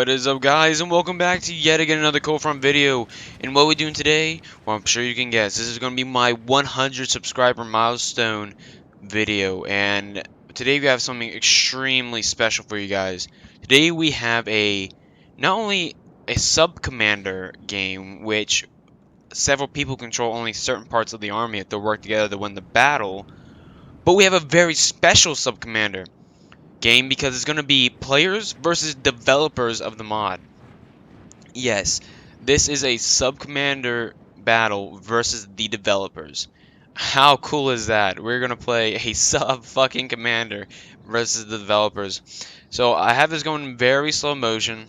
What is up, guys, and welcome back to yet again another Cold Front video. And what we're doing today, well, I'm sure you can guess, this is going to be my 100 subscriber milestone video. And today we have something extremely special for you guys. Today we have not only a sub-commander game, which several people control only certain parts of the army if they work together to win the battle, but we have a very special sub-commander game because it's going to be players versus developers of the mod. Yes, this is a sub-commander battle versus the developers. How cool is that? We're going to play a sub-fucking commander versus the developers. So I have this going in very slow motion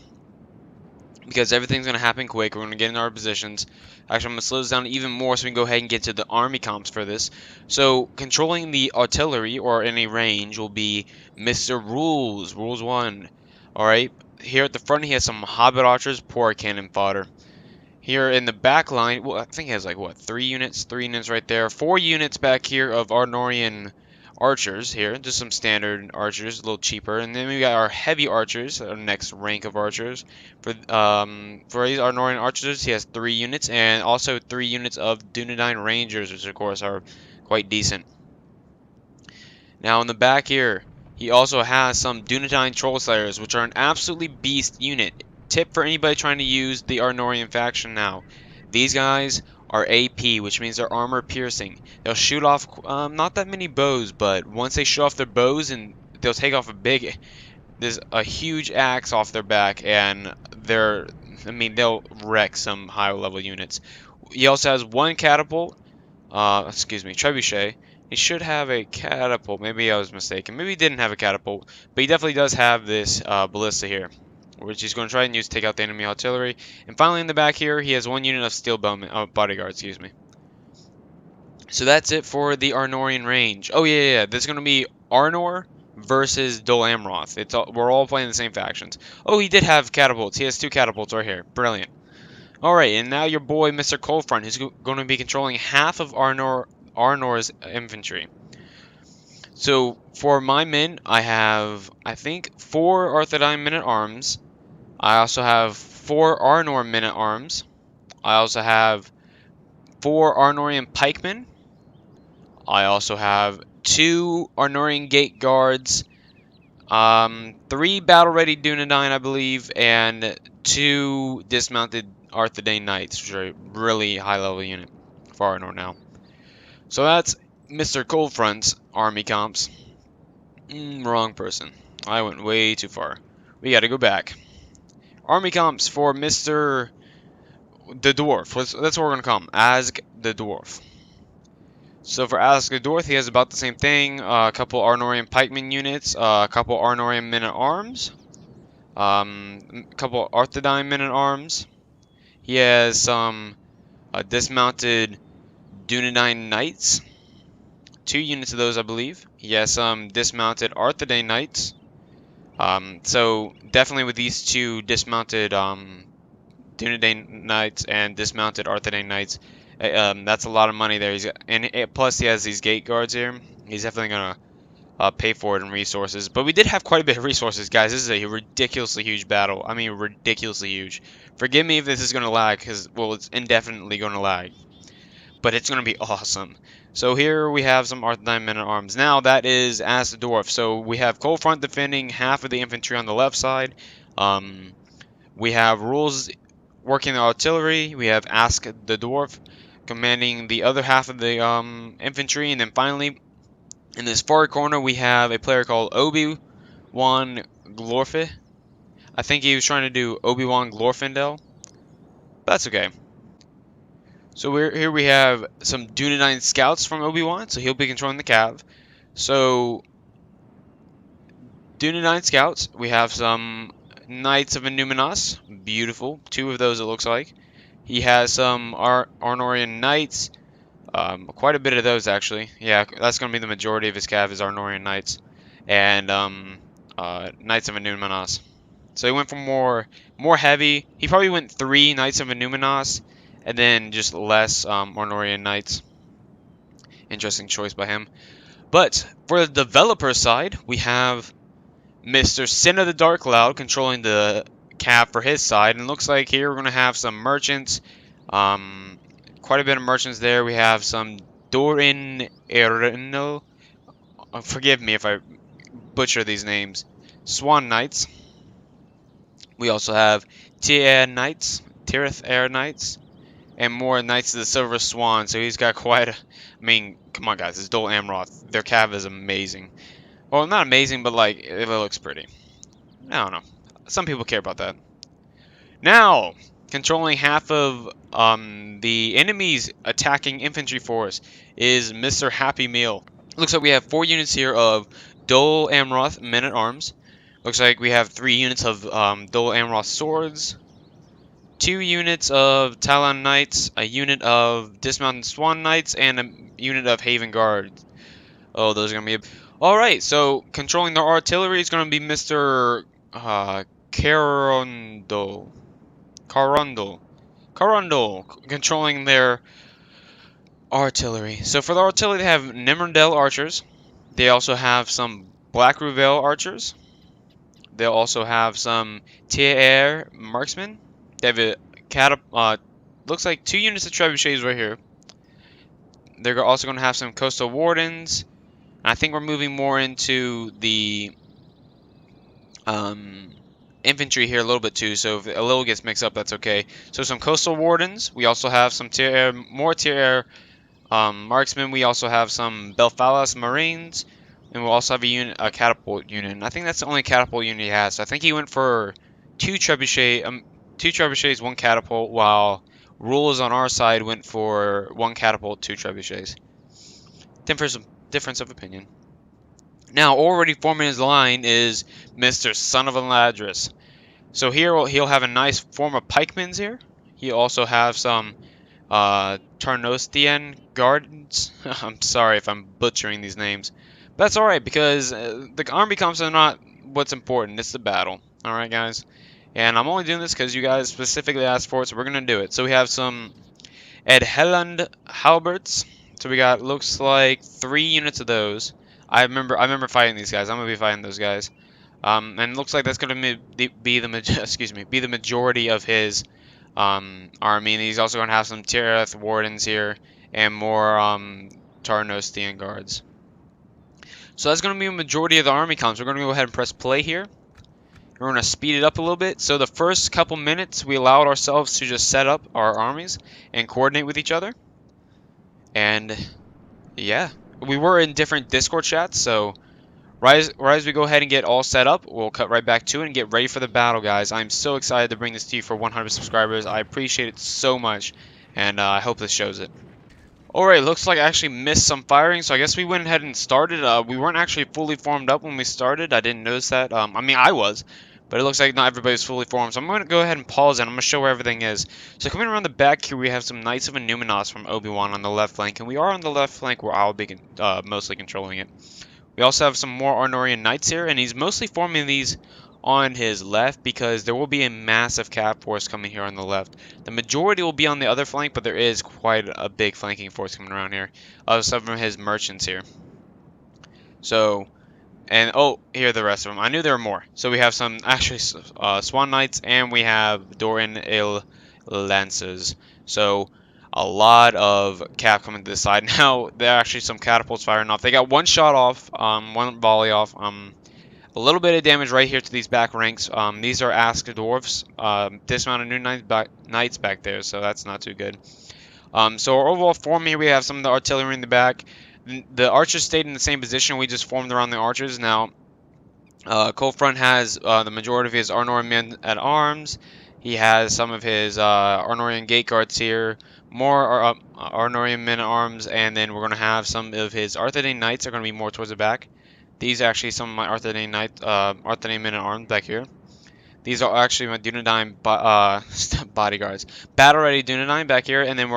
because everything's going to happen quick. We're going to get in our positions. Actually, I'm going to slow this down even more so we can go ahead and get to the army comps for this. So, controlling the artillery or any range will be Mr. Rules. Rules 1. Alright, here at the front he has some Hobbit archers, poor cannon fodder. Here in the back line, well, I think he has like, what, 3 units? 3 units right there. 4 units back here of Arnorian archers here, just some standard archers, a little cheaper, and then we got our heavy archers, our next rank of archers. For these Arnorian archers, he has 3 units, and also 3 units of Dunedain Rangers, which of course are quite decent. Now in the back here, he also has some Dunedain Troll Slayers, which are an absolutely beast unit. Tip for anybody trying to use the Arnorian faction now: these guys are AP, which means they're armor piercing. They'll shoot off not that many bows, but once they shoot off their bows, and they'll take off there's a huge axe off their back, and they'll wreck some higher level units. He also has 1 catapult, trebuchet. He should have a catapult. Maybe I was mistaken. Maybe he didn't have a catapult, but he definitely does have this ballista here, which he's going to try and use to take out the enemy artillery. And finally, in the back here, he has 1 unit of steel bodyguard, excuse me. So that's it for the Arnorian range. Oh, yeah. This is going to be Arnor versus Dol Amroth. We're all playing the same factions. Oh, he did have catapults. He has 2 catapults right here. Brilliant. Alright, and now your boy, Mr. Coldfront, who's going to be controlling half of Arnor's infantry. So, for my men, I have, I think, 4 Arthedain men-at-arms. I also have 4 Arnor men-at-arms. I also have 4 Arnorian pikemen. I also have 2 Arnorian gate guards. 3 battle-ready Dunedain, I believe, and 2 dismounted Arthedain Knights, which are a really high-level unit for Arnor now. So that's Mr. Coldfront's army comps. Wrong person. I went way too far. We gotta go back. Army comps for Mr. the Dwarf. That's what we're gonna call him. Azg the Dwarf. So for Azg the Dwarf, he has about the same thing. A couple Arnorian pikemen units, a couple Arnorian men-at-arms, a couple Arthedain men-at-arms. He has some dismounted Dunedain Knights. 2 units of those, I believe. He has some dismounted Arthedain Knights. So definitely with these 2 dismounted Dunedain Knights and dismounted Arthedain Knights, that's a lot of money there. Plus he has these gate guards here. He's definitely gonna pay for it in resources. But we did have quite a bit of resources, guys. This is a ridiculously huge battle. I mean, ridiculously huge. Forgive me if this is gonna lag, because, well, it's indefinitely gonna lag. But it's going to be awesome. So here we have some Arthedain men-at-arms. Now that is Azg the Dwarf. So we have Coldfront defending half of the infantry on the left side. We have Rules working the artillery. We have Azg the Dwarf commanding the other half of the infantry. And then finally, in this far corner, we have a player called Obi-Wan Glorfin. I think he was trying to do Obi-Wan Glorfindel. But that's okay. So here we have some Dunedain scouts from Obi-Wan, so he'll be controlling the cav. So, Dunedain scouts, we have some Knights of Innuminos, beautiful, 2 of those it looks like. He has some Arnorian Knights, quite a bit of those actually. Yeah, that's going to be the majority of his cav is Arnorian Knights, and Knights of Innuminos. So he went for more heavy. He probably went 3 Knights of Innuminos, and then just less Arnorian Knights. Interesting choice by him. But for the developer side, we have Mr. Sin of the Dark Cloud controlling the cav for his side. And it looks like here we're going to have some merchants. Quite a bit of merchants there. We have some Dorin Erno. Forgive me if I butcher these names. Swan Knights. We also have Tirith Air Knights, and more Knights of the Silver Swan. So he's got quite a. I mean, come on, guys. It's Dol Amroth. Their cav is amazing. Well, not amazing, but like it looks pretty. I don't know. Some people care about that. Now, controlling half of the enemy's attacking infantry force is Mr. Happy Meal. Looks like we have 4 units here of Dol Amroth Men-at-Arms. Looks like we have 3 units of Dol Amroth Swords, 2 units of Talon Knights, a unit of Dismounted Swan Knights, and a unit of Haven Guards. Oh, those are going to be... Alright, so controlling their artillery is going to be Mr. Carondel, controlling their artillery. So for the artillery, they have Nimrondel archers. They also have some Black Ruvel archers. They'll also have some Tir marksmen. They have a looks like 2 units of trebuchets right here. They're also going to have some coastal wardens. And I think we're moving more into the infantry here a little bit too, so if a little gets mixed up, that's okay. So some coastal wardens. We also have some more Tir marksmen. We also have some Belfalas Marines, and we'll also have a catapult unit. And I think that's the only catapult unit he has. So I think he went for 2 trebuchets, 1 catapult, while Rules on our side went for 1 catapult, 2 trebuchets. Difference of opinion. Now, already forming his line is Mr. Son of a Ladris. So here he'll have a nice form of pikemans here. He also have some Tarnostian guards. I'm sorry if I'm butchering these names. But that's alright, because the army comps are not what's important. It's the battle. Alright, guys? And I'm only doing this because you guys specifically asked for it, so we're going to do it. So we have some Edhelland Halberts. So we got, looks like 3 units of those. I remember fighting these guys. I'm gonna be fighting those guys, and it looks like that's gonna be the majority of his army. And he's also gonna have some Tirith wardens here and more Tarnostian guards. So that's gonna be a majority of the army comps. We're gonna go ahead and press play here. We're gonna speed it up a little bit. So the first couple minutes, we allowed ourselves to just set up our armies and coordinate with each other, and yeah. We were in different Discord chats, so right as we go ahead and get all set up, we'll cut right back to it and get ready for the battle, guys. I'm so excited to bring this to you for 100 subscribers. I appreciate it so much, and I hope this shows it. Alright, looks like I actually missed some firing, so I guess we went ahead and started. We weren't actually fully formed up when we started. I didn't notice that. I mean, I was. But it looks like not everybody's fully formed, so I'm going to go ahead and pause it. I'm going to show where everything is. So coming around the back here, we have some Knights of Innuminos from Obi-Wan on the left flank, and we are on the left flank where I'll be mostly controlling it. We also have some more Arnorian Knights here, and he's mostly forming these on his left because there will be a massive cav force coming here on the left. The majority will be on the other flank, but there is quite a big flanking force coming around here of some of his merchants here. So... And, oh, here are the rest of them. I knew there were more. So we have some, actually, Swan Knights, and we have Doran Il Lancers. So, a lot of cap coming to this side. Now, there are actually some catapults firing off. They got 1 shot off, 1 volley off. A little bit of damage right here to these back ranks. These are Ask Dwarfs. Dismounted new Knights back there, so that's not too good. So our overall form here, we have some of the artillery in the back. The archers stayed in the same position. We just formed around the archers. Now, Cold Front has the majority of his Arnorian Men-at-Arms. He has some of his Arnorian Gate Guards here. More Arnorian Men-at-Arms. And then we're going to have some of his Arthedain Knights are going to be more towards the back. These are actually some of my Arthedain Men-at-Arms back here. These are actually my Dunedain bodyguards. Battle-ready Dunedain back here, and then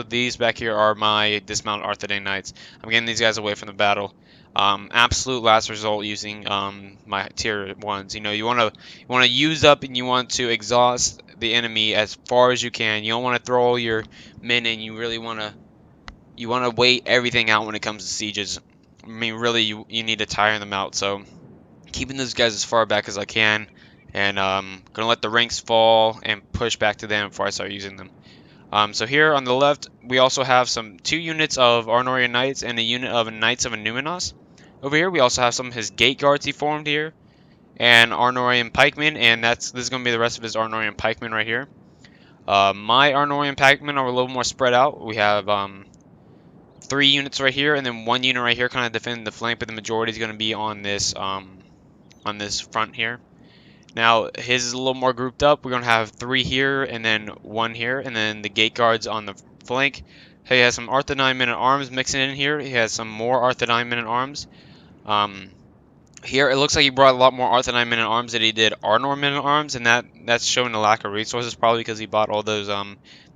these back here are my dismounted Arthedain Knights. I'm getting these guys away from the battle. Absolute last result using my tier 1s. You know, you want to use up and you want to exhaust the enemy as far as you can. You don't want to throw all your men in. You really want to wait everything out when it comes to sieges. I mean, really, you need to tire them out. So keeping those guys as far back as I can. and gonna let the ranks fall and push back to them before I start using them. So here on the left, we also have two units of Arnorian Knights and a unit of Knights of Numinos. Over here, we also have some of his Gate Guards he formed here, and Arnorian Pikemen, and this is going to be the rest of his Arnorian Pikemen right here. My Arnorian Pikemen are a little more spread out. We have 3 units right here, and then 1 unit right here kind of defending the flank, but the majority is going to be on this front here. Now, his is a little more grouped up. We're going to have 3 here, and then 1 here, and then the Gate Guards on the flank. He has some Arthedain Men-at-Arms mixing in here. He has some more Arthedain Men-at-Arms. Here, it looks like he brought a lot more Arthedain Men-at-Arms than he did Arnor Men-at-Arms, and that's showing a lack of resources, probably because he bought all those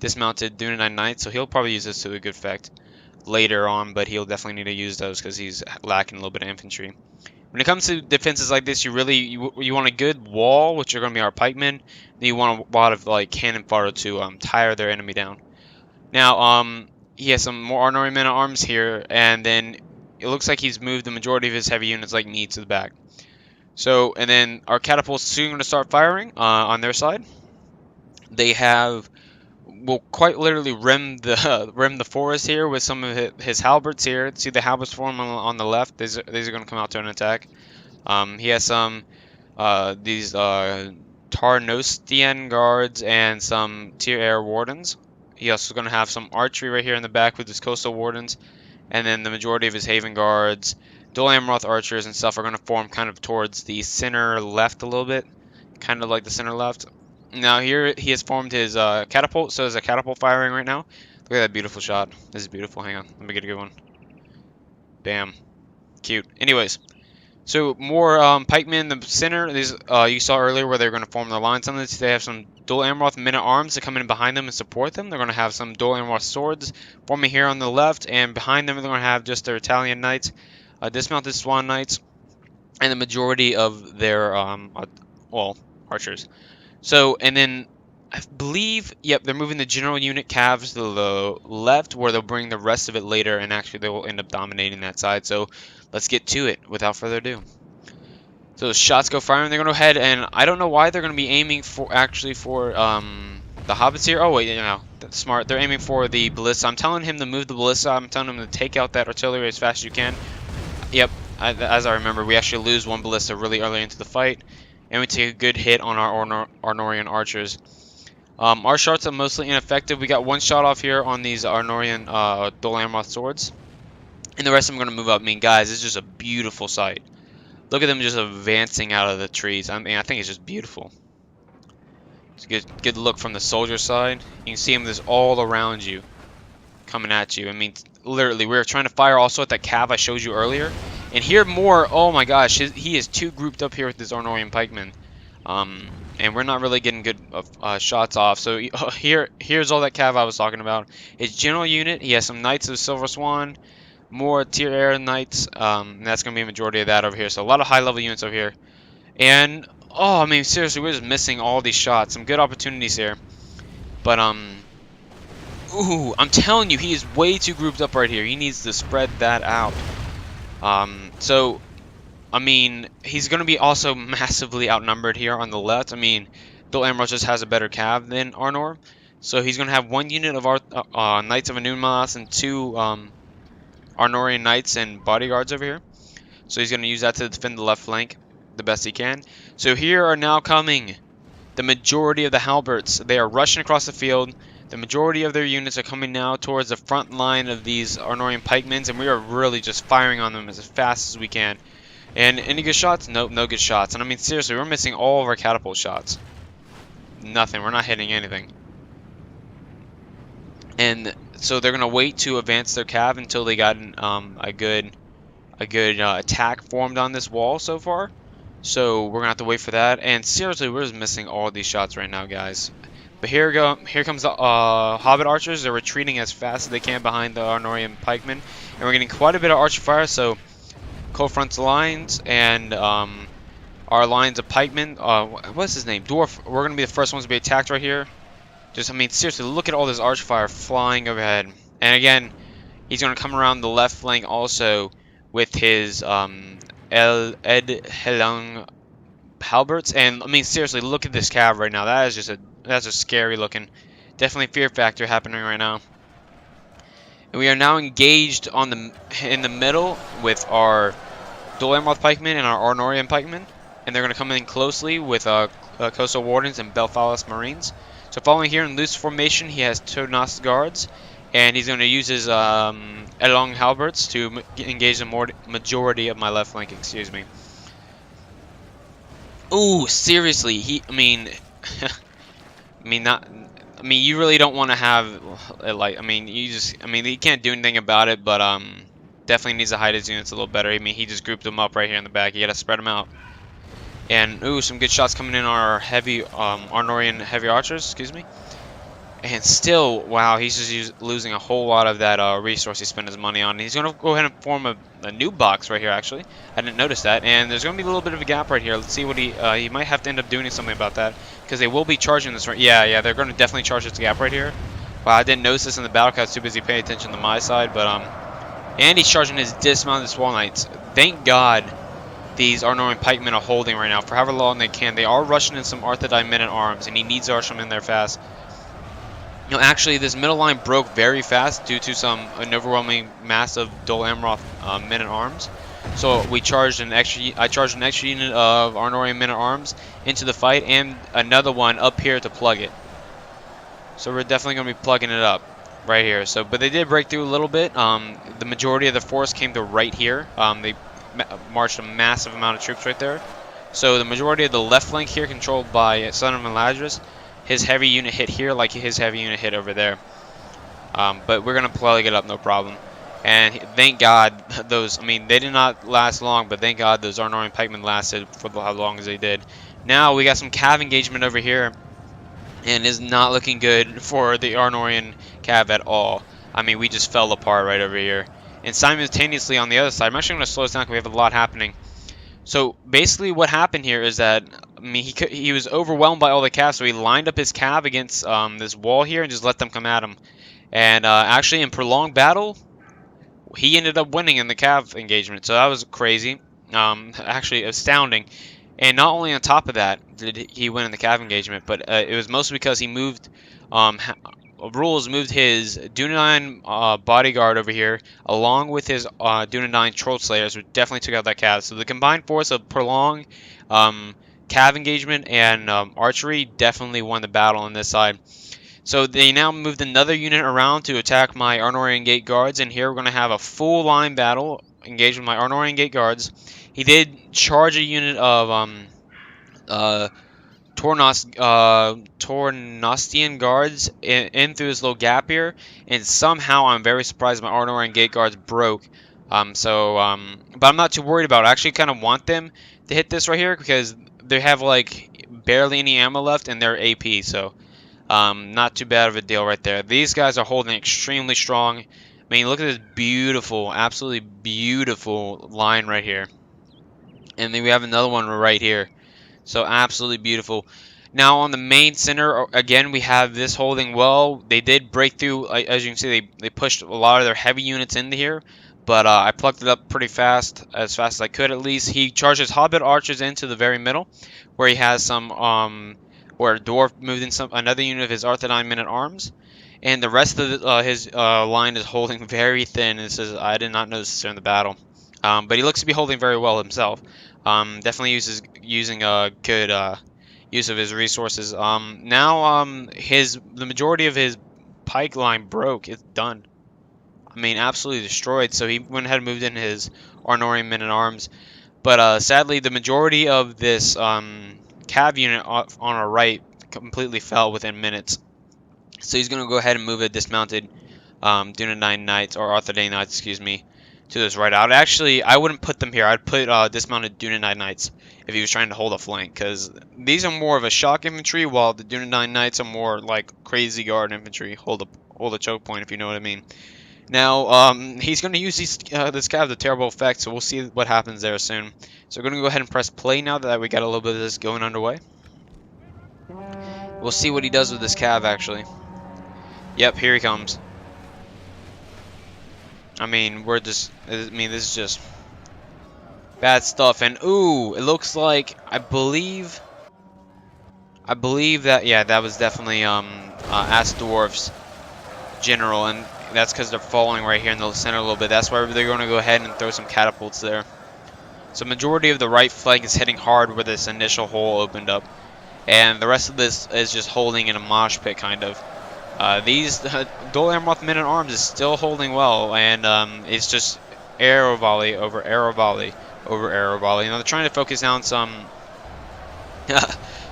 dismounted Dunedain Knights, so he'll probably use this to a good effect later on, but he'll definitely need to use those because he's lacking a little bit of infantry. When it comes to defenses like this, you want a good wall, which are going to be our pikemen. Then you want a lot of like cannon fodder to tire their enemy down. Now, he has some more Arnorian Men-at-Arms here, and then it looks like he's moved the majority of his heavy units like me to the back. So, and then our catapults soon going to start firing on their side. They will quite literally rim the forest here with some of his halberds here. See the halberds form on the left. These are going to come out to an attack. He has some these Tarnostian guards and some tier air wardens. He also going to have some archery right here in the back with his coastal wardens, and then the majority of his haven guards, Dol Amroth archers and stuff are going to form kind of towards the center left a little bit, kind of like the center left. Now here he has formed his catapult, so there's a catapult firing right now. Look at that beautiful shot. This is beautiful. Hang on, let me get a good one. Bam, cute. Anyways, so more pikemen in the center. These you saw earlier where they're going to form their lines on this. They have some Dol Amroth Men-at-Arms to come in behind them and support them. They're going to have some Dol Amroth swords forming here on the left, and behind them they're going to have just their Italian knights, dismounted Swan Knights, and the majority of their archers. So, and then I believe, yep, they're moving the general unit calves to the left, where they'll bring the rest of it later, and actually they will end up dominating that side. So let's get to it without further ado. So the shots go firing. They're going to go ahead, and I don't know why they're going to be aiming for the hobbits here. Oh wait, that's smart. They're aiming for the ballista. I'm telling him to move the ballista. I'm telling him to take out that artillery as fast as you can. Yep, as I remember, we actually lose 1 ballista really early into the fight, and we take a good hit on our Arnorian archers. Our shots are mostly ineffective. We got 1 shot off here on these Arnorian Dol Amroth swords, and the rest of them are going to move up. I mean, guys, it's just a beautiful sight. Look at them just advancing out of the trees. I mean, I think it's just beautiful. It's a good look from the soldier side. You can see them just all around you, coming at you. I mean, literally, we were trying to fire also at that cav I showed you earlier. And here more, oh my gosh, he is too grouped up here with his Arnorian pikemen. And we're not really getting good shots off. So here's all that cav I was talking about. His general unit, he has some Knights of Silver Swan, more tier air knights, and that's going to be a majority of that over here. So a lot of high level units over here. And, oh, I mean, seriously, we're just missing all these shots. Some good opportunities here. But, ooh, I'm telling you, he is way too grouped up right here. He needs to spread that out. So, I mean, he's going to be also massively outnumbered here on the left. I mean, Dol Amroth just has a better cav than Arnor. So he's going to have 1 unit of our Knights of Numinos and 2 Arnorian Knights and bodyguards over here. So he's going to use that to defend the left flank the best he can. So here are now coming the majority of the halberds. They are rushing across the field. The majority of their units are coming now towards the front line of these Arnorian pikemen, and we are really just firing on them as fast as we can. And any good shots? Nope, no good shots. And I mean, seriously, we're missing all of our catapult shots. Nothing. We're not hitting anything. And so they're gonna wait to advance their cav until they got a good attack formed on this wall so far. So we're gonna have to wait for that. And seriously, we're just missing all these shots right now, guys. But here comes the Hobbit archers. They're retreating as fast as they can behind the Arnorian pikemen, and we're getting quite a bit of archer fire. So Kofront's lines and our lines of pikemen. What's his name? Dwarf. We're gonna be the first ones to be attacked right here. Just, I mean, seriously, look at all this archer fire flying overhead. And again, he's gonna come around the left flank also with his Ed Helung halberds. And I mean, seriously, look at this cav right now. That's just scary looking. Definitely fear factor happening right now. And we are now engaged in the middle with our Dol Amroth pikemen and our Arnorian pikemen, and they're going to come in closely with Coastal Wardens and Belfalis Marines. So following here in loose formation, he has Tournos guards, and he's going to use his Elong halberds to engage the majority of my left flank. Excuse me. Ooh, seriously, I mean, you really don't want to have, like, I mean, you can't do anything about it, but definitely needs to hide his units a little better. I mean, he just grouped them up right here in the back. You gotta spread them out. And ooh, some good shots coming in on our heavy Arnorian heavy archers. Excuse me. And still, wow, he's just losing a whole lot of that resource he spent his money on. And he's gonna go ahead and form a new box right here. Actually, I didn't notice that. And there's gonna be a little bit of a gap right here. Let's see what he might have to end up doing something about that, because they will be charging this right. Yeah, they're gonna definitely charge this gap right here. Wow, I didn't notice this in the battle because I was too busy paying attention to my side, but and he's charging his dismounted Swall Knights. Thank God these Arnorian pikemen are holding right now for however long they can. They are rushing in some Arthedain men-at-arms, and he needs to rush them in there fast. You know, actually, this middle line broke very fast due to an overwhelming mass of Dol Amroth men-at-arms. So I charged an extra unit of Arnorian men-at-arms into the fight, and another one up here to plug it. So we're definitely going to be plugging it up right here. So, but they did break through a little bit. The majority of the force came to right here. They marched a massive amount of troops right there. So the majority of the left flank here controlled by Son of Maladris. His heavy unit hit here like his heavy unit hit over there. But we're going to plug it up, no problem. And thank God those, I mean, they did not last long, but thank God those Arnorian pikemen lasted for how long as they did. Now we got some cav engagement over here, and is not looking good for the Arnorian cav at all. I mean, we just fell apart right over here. And simultaneously on the other side, I'm actually going to slow this down because we have a lot happening. So basically what happened here is that, I mean, he was overwhelmed by all the cav, so he lined up his cav against this wall here and just let them come at him. And actually in prolonged battle, he ended up winning in the cav engagement, so that was crazy. Actually astounding. And not only on top of that did he win in the cav engagement, but it was mostly because he moved, Rules moved his Dunedain bodyguard over here, along with his Dunedain troll slayers, which definitely took out that cav. So the combined force of prolonged cav engagement and archery definitely won the battle on this side. So they now moved another unit around to attack my Arnorian Gate Guards, and here we're going to have a full line battle engaged with my Arnorian Gate Guards. He did charge a unit of Tournostian guards in through this little gap here, and somehow I'm very surprised my Arnorian Gate Guards broke. But I'm not too worried about it. I actually kind of want them to hit this right here because they have like barely any ammo left and they're AP, so not too bad of a deal right there. These guys are holding extremely strong. I mean, look at this beautiful, absolutely beautiful line right here. And then we have another one right here. So absolutely beautiful. Now on the main center, again, we have this holding well. They did break through, as you can see, they pushed a lot of their heavy units into here. But I plucked it up pretty fast as I could at least. He charged his Hobbit archers into the very middle, where he has some, where a dwarf moved in another unit of his Arthedain men-at-arms. And the rest of his line is holding very thin. This is, I did not notice this during the battle. But he looks to be holding very well himself. Definitely using a good use of his resources. Now the majority of his pike line broke. It's done. I mean, absolutely destroyed. So he went ahead and moved in his Arnorian men-at-arms. But sadly, the majority of this cav unit on our right completely fell within minutes. So he's going to go ahead and move a dismounted Dunedain Knights, or Arthedain Knights, excuse me, to this right out. Actually, I wouldn't put them here. I'd put dismounted Dunedain Knights if he was trying to hold a flank, because these are more of a shock infantry, while the Dunedain Knights are more like crazy guard infantry, hold a choke point, if you know what I mean. Now, he's going to use this cav to terrible effect, so we'll see what happens there soon. So we're going to go ahead and press play now that we got a little bit of this going underway. We'll see what he does with this cav, actually. Yep, here he comes. I mean, this is just... Bad stuff. And ooh, it looks like I believe that, yeah, that was definitely Asdorf's general, and that's because they're falling right here in the center a little bit. That's why they're going to go ahead and throw some catapults there. So majority of the right flank is hitting hard where this initial hole opened up, and the rest of this is just holding in a mosh pit kind of. These Dol Amroth men-at-arms is still holding well, and it's just arrow volley over arrow volley over arrow volley. Now they're trying to focus down some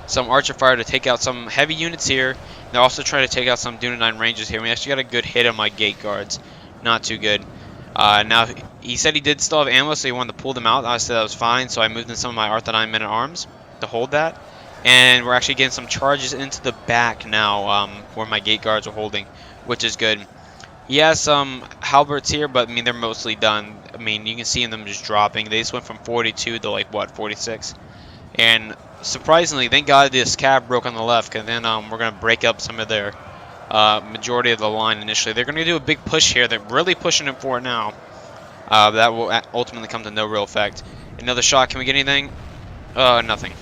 some archer fire to take out some heavy units here. They're also trying to take out some Dunedain Rangers here. We actually got a good hit on my gate guards. Not too good. Now, he said he did still have ammo, so he wanted to pull them out. I said that was fine, so I moved in some of my Arthedain men-at-arms to hold that. And we're actually getting some charges into the back now, where my gate guards are holding, which is good. He has some halberds here, but I mean, they're mostly done. I mean, you can see them just dropping. They just went from 42 to like, what, 46? And surprisingly, thank God this cab broke on the left, because then we're going to break up some of their majority of the line initially. They're going to do a big push here. They're really pushing it for it now. That will ultimately come to no real effect. Another shot. Can we get anything? Nothing.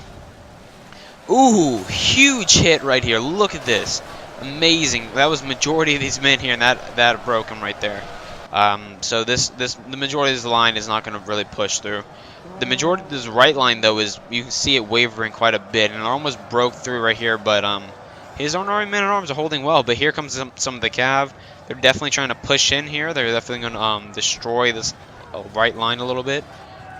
Ooh, huge hit right here. Look at this. Amazing. That was majority of these men here, and that broke them right there. So the majority of this line is not going to really push through. The majority of this right line, though, is you can see it wavering quite a bit, and it almost broke through right here, but his own men-at-arms are holding well. But here comes some of the cav. They're definitely trying to push in here. They're definitely going to destroy this right line a little bit.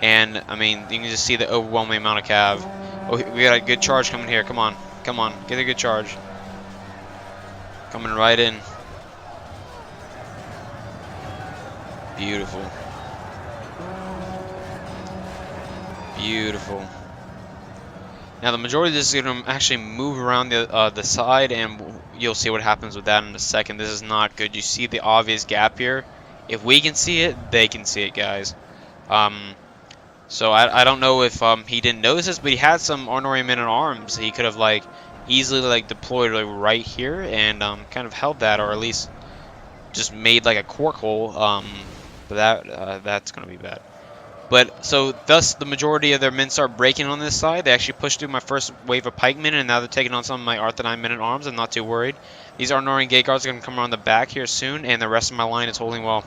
And, I mean, you can just see the overwhelming amount of cav. Oh, we got a good charge coming here. Come on. Come on. Get a good charge. Coming right in. Beautiful. Beautiful. Now the majority of this is going to actually move around the side, and you'll see what happens with that in a second. This is not good. You see the obvious gap here. If we can see it, they can see it, guys. So I don't know if he didn't notice this, but he had some Arnorian men-at-arms. He could have like easily like deployed like right here and kind of held that, or at least just made like a cork hole. But that's going to be bad. But so thus the majority of their men start breaking on this side. They actually pushed through my first wave of pikemen, and now they're taking on some of my Arthedain men-at-arms. I'm not too worried. These Arnorian gate guards are going to come around the back here soon, and the rest of my line is holding well,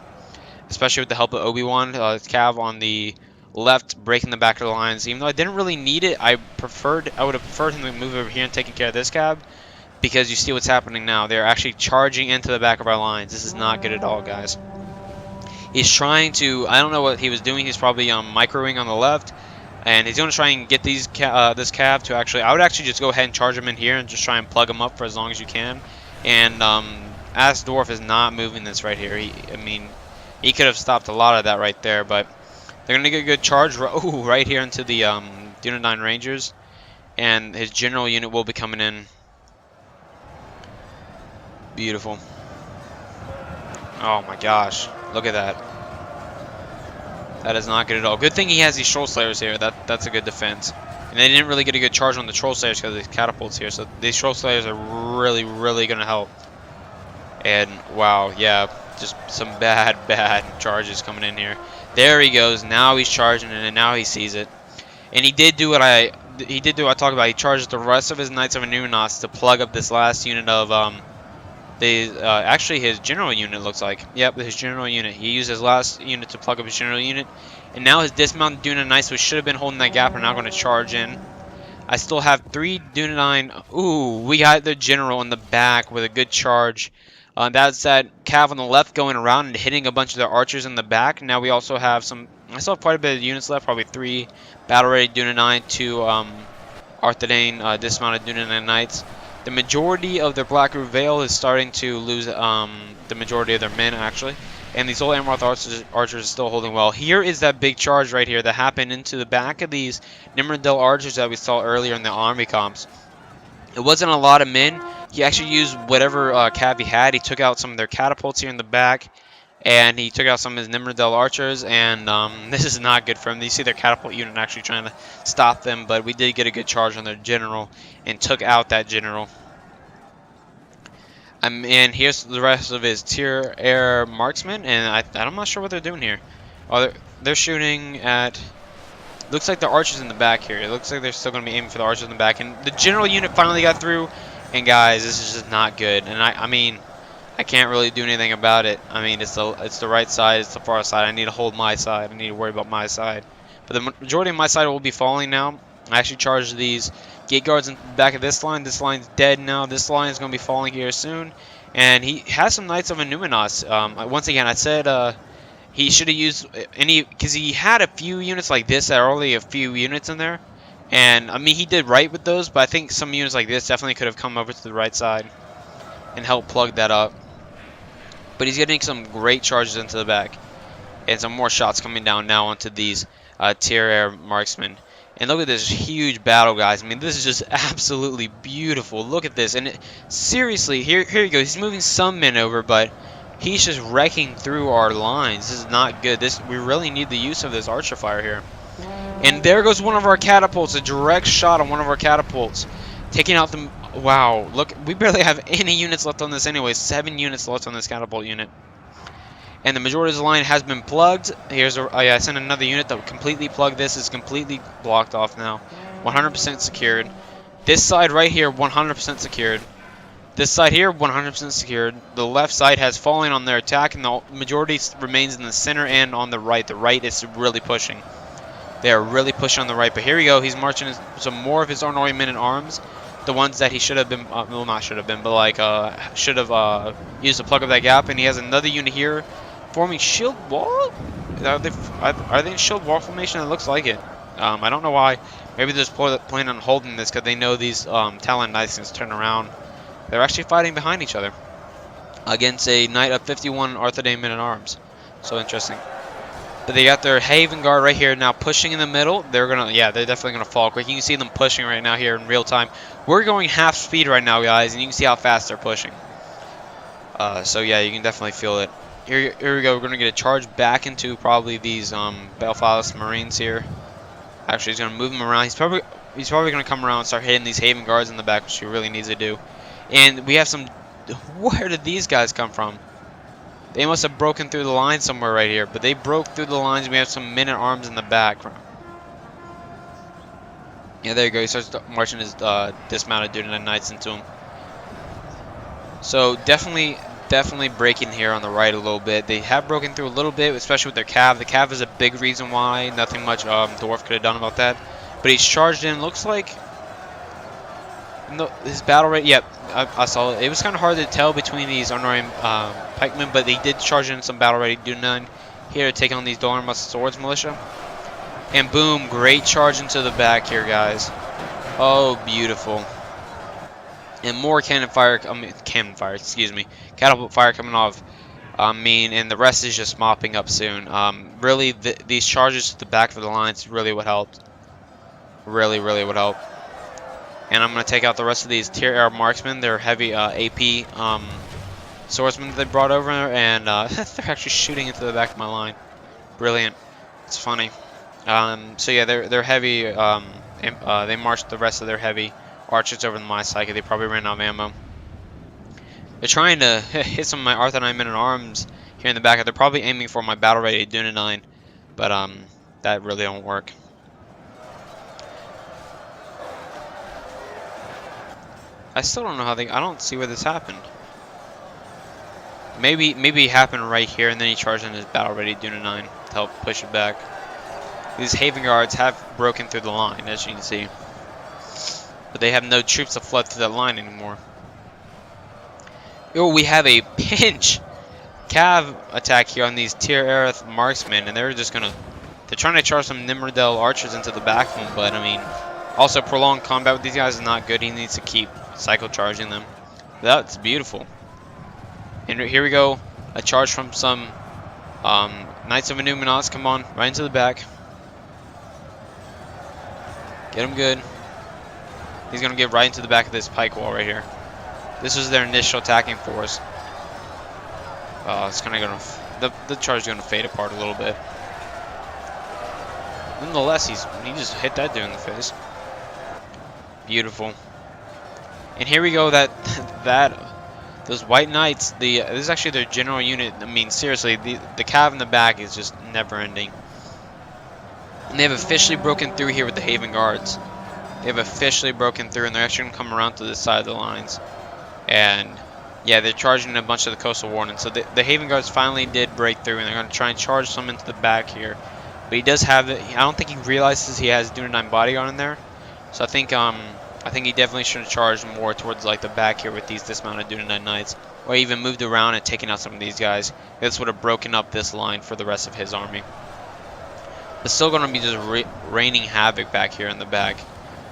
especially with the help of Obi-Wan. Cav on the left breaking the back of the lines. Even though I didn't really need it, I would have preferred him to move over here and taking care of this cab, because you see what's happening now. They're actually charging into the back of our lines. This is not good at all, guys. He's trying to, I don't know what he was doing. He's probably microwing on the left, and he's going to try and get these this cab to actually, I would actually just go ahead and charge him in here and just try and plug him up for as long as you can. And Asdorf is not moving this right here. I mean, he could have stopped a lot of that right there, but they're going to get a good charge right here into the Dunedain Rangers, and his general unit will be coming in. Beautiful. Oh my gosh. Look at that. That is not good at all. Good thing he has these Troll Slayers here. That's a good defense. And they didn't really get a good charge on the Troll Slayers because of these catapults here. So these Troll Slayers are really, really going to help. And wow, yeah, just some bad charges coming in here. There he goes. Now he's charging it, and now he sees it. And he did do what I talked about. He charged the rest of his Knights of Anunnos to plug up this last unit of actually his general unit looks like. Yep, his general unit. He used his last unit to plug up his general unit. And now his dismounted Dunedain Knights, which should have been holding that gap, are now going to charge in. I still have 3 Dunedain. Ooh, we got the general in the back with a good charge. That's that cav on the left going around and hitting a bunch of their archers in the back. Now we also have some, I still have quite a bit of units left, probably 3 battle-ready Dunedain, 2 Arthedain dismounted Dunedain Knights. The majority of their Black Root Vale is starting to lose the majority of their men, actually. And these old Amroth archers are still holding well. Here is that big charge right here that happened into the back of these Nimrod Del archers that we saw earlier in the army comps. It wasn't a lot of men. He actually used whatever cav he had. He took out some of their catapults here in the back. And he took out some of his Nimrod Del archers. And this is not good for him. You see their catapult unit actually trying to stop them. But we did get a good charge on their general and took out that general. And here's the rest of his tier air marksmen. And I'm not sure what they're doing here. Oh, they're shooting at... Looks like the archers in the back here. It looks like they're still going to be aiming for the archers in the back. And the general unit finally got through. And guys, this is just not good. And I mean, I can't really do anything about it. I mean, it's the right side, it's the far side. I need to hold my side. I need to worry about my side. But the majority of my side will be falling now. I actually charged these gate guards in the back of this line. This line's dead now. This line is going to be falling here soon. And he has some Knights of Numinos. Once again, I said he should have used any, because he had a few units like this that are only a few units in there. And I mean, he did right with those, but I think some units like this definitely could have come over to the right side and helped plug that up. But he's getting some great charges into the back, and some more shots coming down now onto these tier air marksmen. And look at this huge battle, guys. I mean, this is just absolutely beautiful. Look at this. And seriously, here you go. He's moving some men over, but he's just wrecking through our lines. This is not good. We really need the use of this archer fire here. And there goes one of our catapults. A direct shot on one of our catapults, taking out the... Wow, look, we barely have any units left on this anyway. 7 units left on this catapult unit. And the majority of the line has been plugged. Here's a... Oh yeah, I sent another unit that completely plugged this. It's completely blocked off now. 100% secured. This side right here, 100% secured. This side here, 100% secured. The left side has fallen on their attack, and the majority remains in the center and on the right. The right is really pushing. They are really pushing on the right. But here we go. He's marching some more of his Arnori men in arms. The ones that he should have been, well, not should have been, but like should have used to plug up that gap. And he has another unit here forming shield wall. Are they in shield wall formation? It looks like it. I don't know why. Maybe they're just planning on holding this because they know these Talon Knights can turn around. They're actually fighting behind each other against a Knight of 51 Arthedain men in arms. So interesting. But they got their Haven Guard right here now pushing in the middle. They're definitely gonna fall quick. You can see them pushing right now here in real time. We're going half speed right now, guys, and you can see how fast they're pushing. So yeah, you can definitely feel it. Here we go. We're gonna get a charge back into probably these Belfalis Marines here. Actually, he's gonna move them around. He's probably gonna come around and start hitting these Haven Guards in the back, which he really needs to do. And we have some. Where did these guys come from? They must have broken through the line somewhere right here, but they broke through the lines. We have some men at arms in the back. Yeah, there you go. He starts marching his dismounted dude and Knights into him. So definitely breaking here on the right a little bit. They have broken through a little bit, especially with their cav. The cav is a big reason why. Nothing much Dwarf could have done about that. But he's charged in. Looks like his battle rate. Yep, I saw it. It was kind of hard to tell between these Arnorian pikemen, but they did charge in some battle ready Dunedain here to take on these Doloran Swords militia. And boom, great charge into the back here, guys. Oh, beautiful. And more catapult fire coming off. And the rest is just mopping up soon. Really, these charges to the back of the lines really would help. Really would help. And I'm going to take out the rest of these tier air marksmen. They're heavy AP swordsmen that they brought over, and they're actually shooting into the back of my line. Brilliant. It's funny. So yeah, they're heavy. They marched the rest of their heavy archers over to my side. They probably ran out of ammo. They're trying to hit some of my Arthedain men in arms here in the back. They're probably aiming for my battle ready Dunedain, but that really won't work. I still don't know how I don't see where this happened. Maybe it happened right here, and then he charged in his battle ready Dunedain to help push it back. These Haven Guards have broken through the line, as you can see, but they have no troops to flood through that line anymore. Oh, we have a pinch cav attack here on these tier Aerith marksmen, and they're trying to charge some Nimrodel archers into the back of them, but I mean, also prolonged combat with these guys is not good. He needs to keep cycle charging them. That's beautiful. And here we go, a charge from some Knights of Numinos. Come on, right into the back. Get him good. He's gonna get right into the back of this pike wall right here. This was their initial attacking force. It's kind of gonna the charge is gonna fade apart a little bit. Nonetheless, he just hit that dude in the face. Beautiful. And here we go. Those White Knights. This is actually their general unit. I mean, seriously, the cav in the back is just never ending. And they have officially broken through here with the Haven Guards. They have officially broken through, and they're actually going to come around to the side of the lines. And yeah, they're charging a bunch of the Coastal Wardens. So the Haven Guards finally did break through, and they're going to try and charge some into the back here. But he does have it. I don't think he realizes he has Dunedain Bodyguard in there. So I think he definitely should have charged more towards like the back here with these dismounted Dunedain Knights, or even moved around and taken out some of these guys. This would have broken up this line for the rest of his army. It's still going to be just raining havoc back here in the back.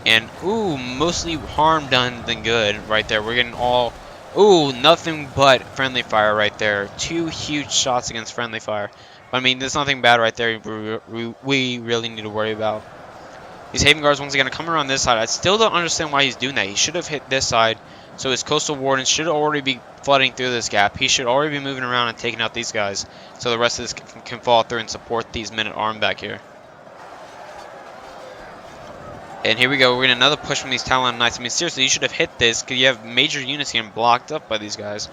And, ooh, mostly harm done than good right there. We're getting all, ooh, nothing but friendly fire right there. 2 huge shots against friendly fire. I mean, there's nothing bad right there we really need to worry about. These Haven Guards once again come around this side. I still don't understand why he's doing that. He should have hit this side. So his Coastal Wardens should already be flooding through this gap. He should already be moving around and taking out these guys. So the rest of this can fall through and support these men-at-arms back here. And here we go. We're getting another push from these Talon Knights. I mean, seriously, you should have hit this because you have major units getting blocked up by these guys.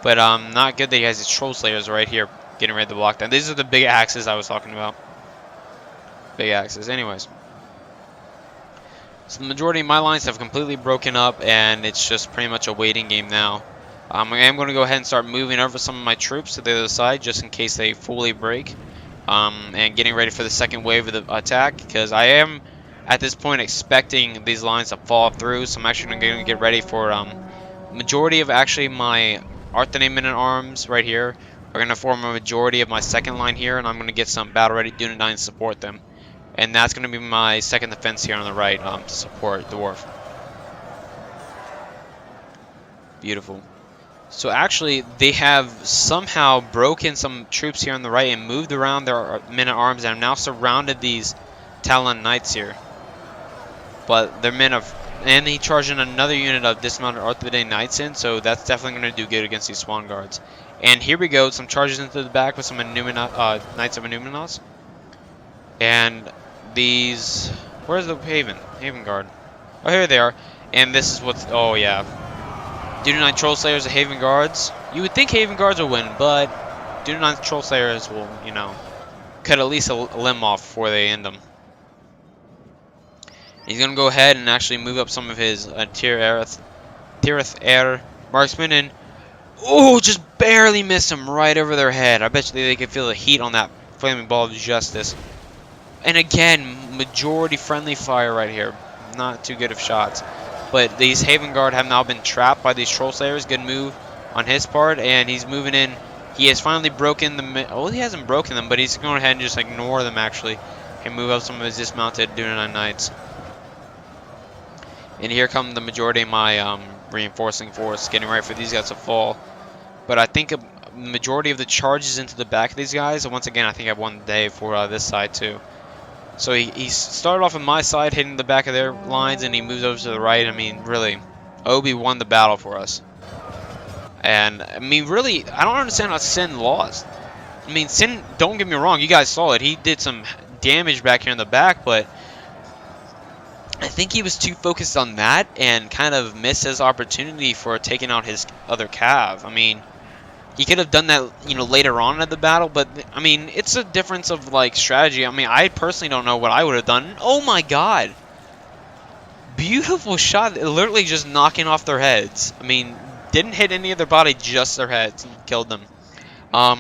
But not good that he has his Troll Slayers right here getting ready to block that. These are the big axes I was talking about. Big axes. Anyways. So the majority of my lines have completely broken up, and it's just pretty much a waiting game now. I am going to go ahead and start moving over some of my troops to the other side just in case they fully break. And getting ready for the second wave of the attack, because I am at this point expecting these lines to fall through. So I'm actually going to get ready for majority of actually my Arthanate men-at-arms right here are going to form a majority of my second line here, and I'm going to get some battle-ready Dunedain to support them. And that's going to be my second defense here on the right to support the Dwarf. Beautiful. So actually, they have somehow broken some troops here on the right and moved around their men-at-arms and have now surrounded these Talon Knights here. But their men of... And he charged in another unit of dismounted Arthurian Knights in, so that's definitely going to do good against these Swan Guards. And here we go, some charges into the back with some Knights of Numinos. And these... Where's the Haven? Haven Guard. Oh, here they are. And this is what's... Oh, yeah. Dunedain Troll Slayers, the Haven Guards. You would think Haven Guards will win, but Dunedain Troll Slayers will, you know, cut at least a limb off before they end them. He's going to go ahead and actually move up some of his Tirith Air marksmen and... Oh, just barely missed them right over their head. I bet you they could feel the heat on that Flaming Ball of Justice. And again, majority friendly fire right here. Not too good of shots. But these Haven Guard have now been trapped by these Troll Slayers. Good move on his part. And he's moving in. He has finally broken them. Well, he hasn't broken them, but he's going ahead and just ignore them, actually. And move up some of his dismounted Dunedain Knights. And here come the majority of my reinforcing force, getting ready for these guys to fall. But I think a majority of the charges into the back of these guys, and once again, I think I've won the day for this side too. So he started off on my side, hitting the back of their lines, and he moves over to the right. I mean, really, Obi won the battle for us. And, I mean, really, I don't understand how Sin lost. I mean, Sin, don't get me wrong, you guys saw it. He did some damage back here in the back, but I think he was too focused on that and kind of missed his opportunity for taking out his other cav. I mean, he could have done that, you know, later on in the battle, but, I mean, it's a difference of, like, strategy. I mean, I personally don't know what I would have done. Oh, my God. Beautiful shot. Literally just knocking off their heads. I mean, didn't hit any of their body, just their heads, and killed them. I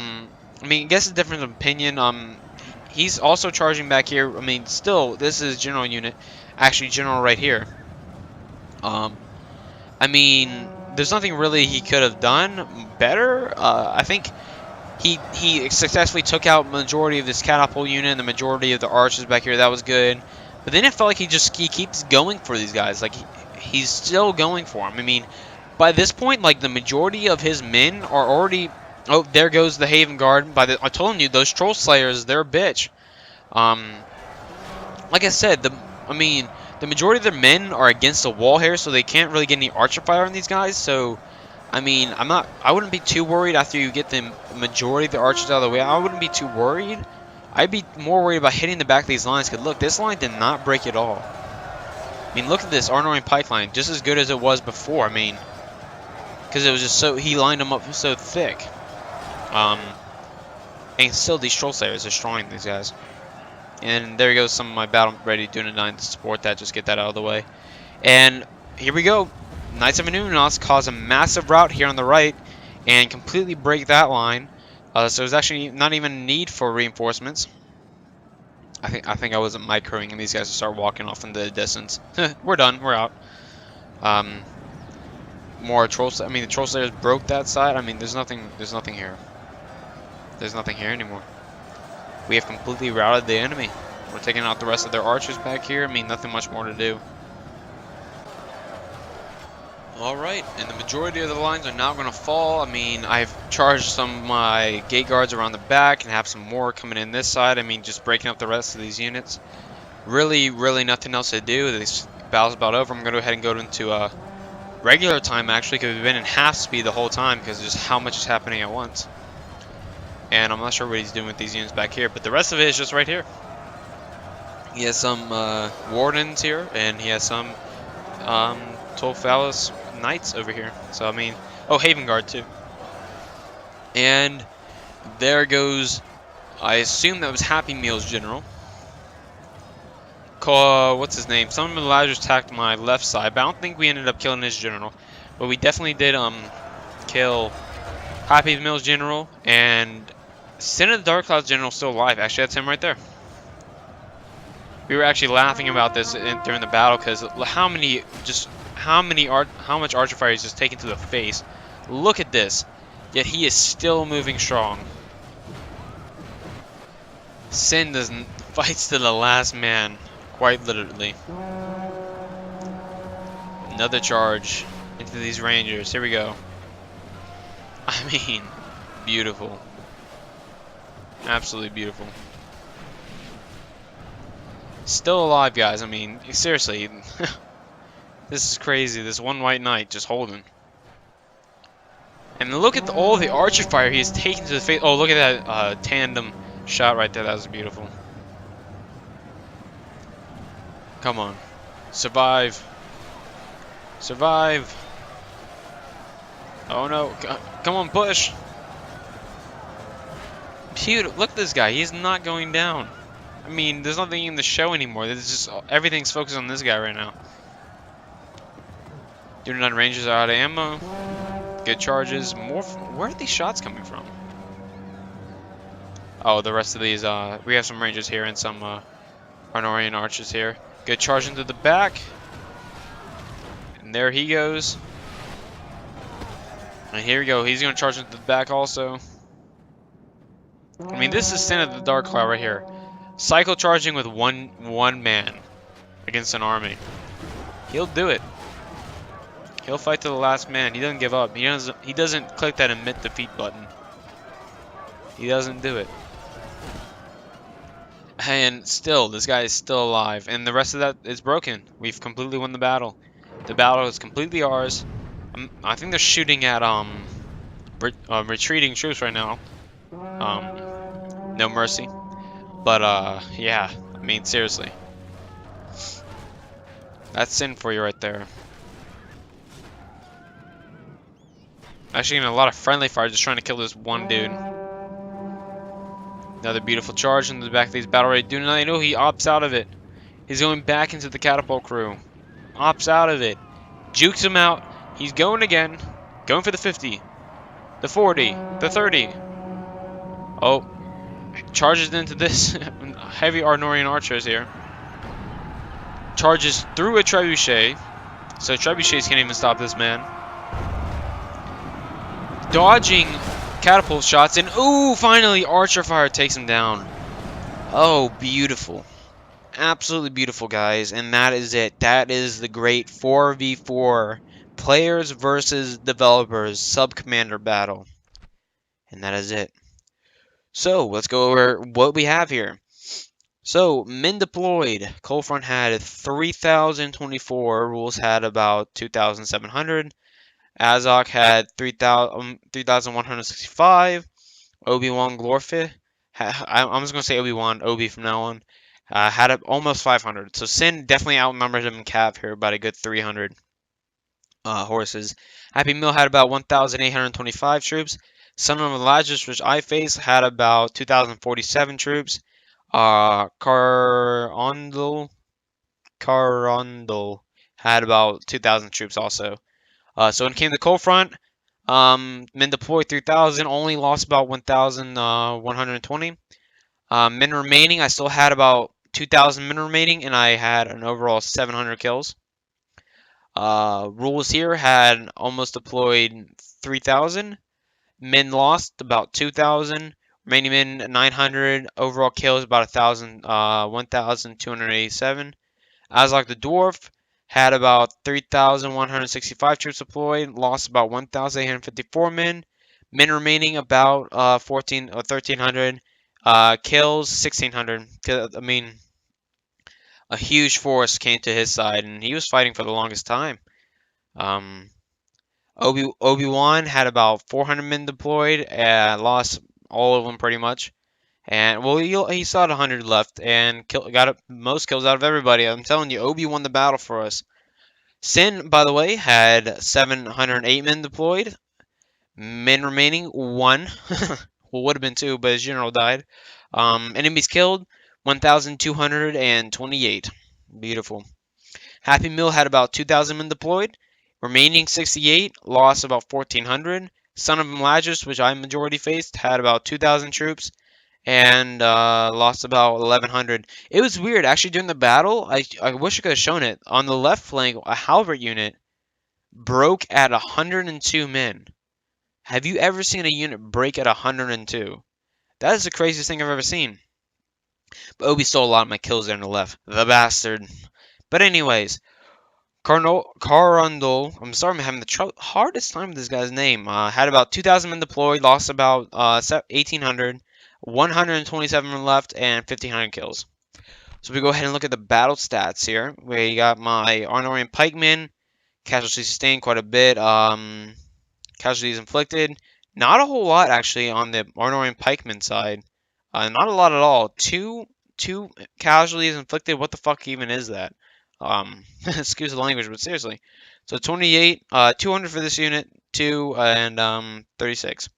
mean, I guess it's a difference of opinion. He's also charging back here. I mean, still, this is general unit. Actually, general right here. I mean, there's nothing really he could have done better. I think he successfully took out majority of this catapult unit and the majority of the archers back here. That was good. But then it felt like he keeps going for these guys. Like, he's still going for them. I mean, by this point, like, the majority of his men are already... Oh, there goes the Haven Guard. I told you, those Troll Slayers, they're a bitch. Like I said, I mean, the majority of their men are against the wall here, so they can't really get any archer fire on these guys. So, I mean, I wouldn't be too worried after you get the majority of the archers out of the way. I wouldn't be too worried. I'd be more worried about hitting the back of these lines, because look, this line did not break at all. I mean, look at this Arnorian pike line, just as good as it was before. I mean, because it was just so, he lined them up so thick. And still these Troll Slayers are destroying these guys. And there goes some of my battle ready Dunedain to support that. Just get that out of the way. And here we go. Knights of Inunos cause a massive rout here on the right and completely break that line. So there's actually not even a need for reinforcements. I think I wasn't microing and these guys will start walking off into the distance. We're done. We're out. More troll. I mean, the troll slayers broke that side. I mean, there's nothing. There's nothing here. There's nothing here anymore. We have completely routed the enemy. We're taking out the rest of their archers back here. I mean, nothing much more to do. Alright, and the majority of the lines are now going to fall. I mean, I've charged some of my gate guards around the back and have some more coming in this side. I mean, just breaking up the rest of these units. Really nothing else to do. This battle's about over. I'm going to go ahead and go into regular time, actually, because we've been in half speed the whole time because of just how much is happening at once. And I'm not sure what he's doing with these units back here, but the rest of it is just right here. He has some wardens here, and he has some Tolfalis knights over here. So I mean, oh, Haven Guard too. And there goes, I assume that was Happy Meal's general. What's his name? Some of the ladders attacked my left side, but I don't think we ended up killing his general. But we definitely did kill Happy Meal's general, and Sin of the Dark Cloud's general still alive. Actually, that's him right there. We were actually laughing about this during the battle because how much archer fire he's just taken to the face. Look at this. Yet he is still moving strong. Sin doesn't fights to the last man, quite literally. Another charge into these rangers. Here we go. I mean, beautiful. Absolutely beautiful. Still alive, guys. I mean, seriously. This is crazy. This one white knight just holding. And look at all the archer fire he has taken to the face. Oh, look at that tandem shot right there. That was beautiful. Come on. Survive. Survive. Oh no. Come on, push. Beautiful. Look at this guy. He's not going down. I mean, there's nothing in the show anymore. There's just everything's focused on this guy right now. Dunedain Rangers are out of ammo. Good charges. More. Where are these shots coming from? Oh, the rest of these. We have some Rangers here and some Arnorian archers here. Good charge into the back. And there he goes. And here we go. He's going to charge into the back also. I mean, this is Sin of the Dark Cloud right here. Cycle charging with one man against an army. He'll do it. He'll fight to the last man. He doesn't give up. He doesn't click that admit defeat button. He doesn't do it. And still, this guy is still alive. And the rest of that is broken. We've completely won the battle. The battle is completely ours. I think they're shooting at retreating troops right now. No mercy. But yeah, I mean, seriously. That's Sin for you right there. Actually getting a lot of friendly fire just trying to kill this one dude. Another beautiful charge into the back of these battle ready dude. Now they know he opts out of it. He's going back into the catapult crew. Opts out of it. Jukes him out. He's going again. Going for the 50. The 40. The 30. Oh. Charges into this heavy Arnorian archers here. Charges through a trebuchet. So trebuchets can't even stop this man. Dodging catapult shots, and ooh, finally archer fire takes him down. Oh, beautiful. Absolutely beautiful, guys. And that is it. That is the great 4v4 players versus developers sub-commander battle. And that is it. So, let's go over what we have here. So, men deployed. Cold Front had 3,024. Rules had about 2,700. Azok had 3,165. Obi-Wan Glorfi, I'm just going to say Obi-Wan, Obi from now on, had almost 500. So Sin definitely outnumbered him in Cav here, about a good 300 horses. Happy Meal had about 1,825 troops. Son of Elijah, which I face, had about 2,047 troops. Carondel had about 2,000 troops also. So when it came to cold front, men deployed 3,000, only lost about 1,120. Men remaining, I still had about 2,000 men remaining, and I had an overall 700 kills. Rules here had almost deployed 3,000. Men lost about 2,000. Remaining men 900. Overall kills about 1,287. Azog the Dwarf had about 3,165 troops deployed. Lost about 1,854 men. Men remaining about 1,300. Kills 1,600. I mean, a huge force came to his side, and he was fighting for the longest time. Um, Obi-Wan had about 400 men deployed, and lost all of them pretty much. And well, he still had 100 left, and got most kills out of everybody. I'm telling you, Obi won the battle for us. Sin, by the way, had 708 men deployed. Men remaining, 1. Well, would have been 2, but his general died. Enemies killed, 1,228. Beautiful. Happy Meal had about 2,000 men deployed. Remaining 68, lost about 1,400. Son of Malagis, which I majority faced, had about 2,000 troops and lost about 1,100. It was weird, actually, during the battle. I wish I could have shown it. On the left flank, a halberd unit broke at 102 men. Have you ever seen a unit break at 102? That is the craziest thing I've ever seen. But Obi stole a lot of my kills there on the left. The bastard. But anyways, Carondel, I'm sorry I'm having the hardest time with this guy's name. Had about 2,000 men deployed, lost about 1,800, 127 men left, and 1,500 kills. So we go ahead and look at the battle stats here. We got my Arnorian pikemen, casualties sustained quite a bit, casualties inflicted. Not a whole lot actually on the Arnorian pikemen side. Not a lot at all. Two casualties inflicted. What the fuck even is that? Excuse the language, but seriously. So 28, 200 for this unit, 2 and 36.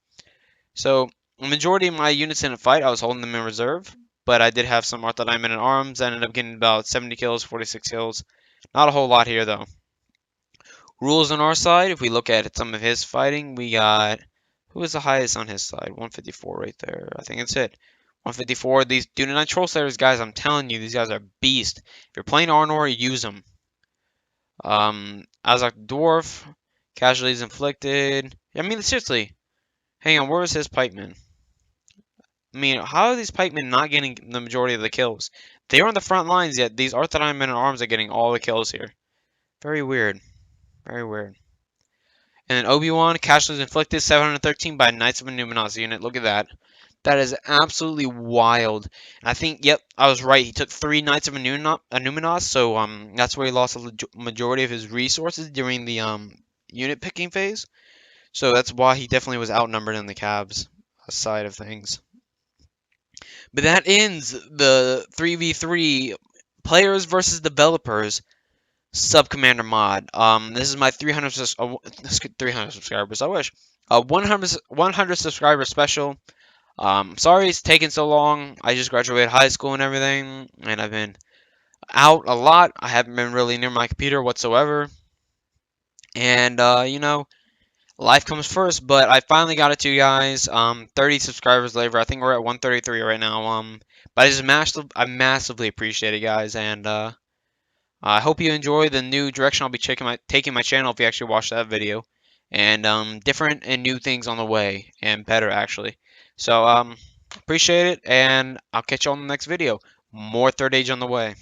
So the majority of my units in a fight, I was holding them in reserve, but I did have some Arthur-Diamond in arms. I ended up getting about 70 kills, 46 kills. Not a whole lot here though. Rules on our side, if we look at some of his fighting, we got, who is the highest on his side? 154 right there. I think it's it. 154. These do not troll slayers, guys. I'm telling you, these guys are beast. If you're playing Arnor, use them. Azog Dwarf, casualties inflicted. I mean, seriously. Hang on, where is his pikemen? I mean, how are these pikemen not getting the majority of the kills? They're on the front lines, yet these Arthur-Diamond men in arms are getting all the kills here. Very weird. Very weird. And then Obi-Wan, casualties inflicted, 713 by Knights of Numenor unit. Look at that. That is absolutely wild. And I think, yep, I was right. He took 3 Knights of Numenor, so that's where he lost the majority of his resources during the unit picking phase. So that's why he definitely was outnumbered in the Cavs side of things. But that ends the 3v3 players versus developers Sub-Commander mod. This is my 300 subscribers. I wish. 100 subscriber special. Sorry it's taken so long. I just graduated high school and everything, and I've been out a lot. I haven't been really near my computer whatsoever. And, you know, life comes first, but I finally got it to you guys. 30 subscribers later. I think we're at 133 right now. But I massively appreciate it, guys, and, I hope you enjoy the new direction I'll be taking my channel if you actually watch that video. And different and new things on the way, and better actually. So appreciate it, and I'll catch you on the next video. More Third Age on the way.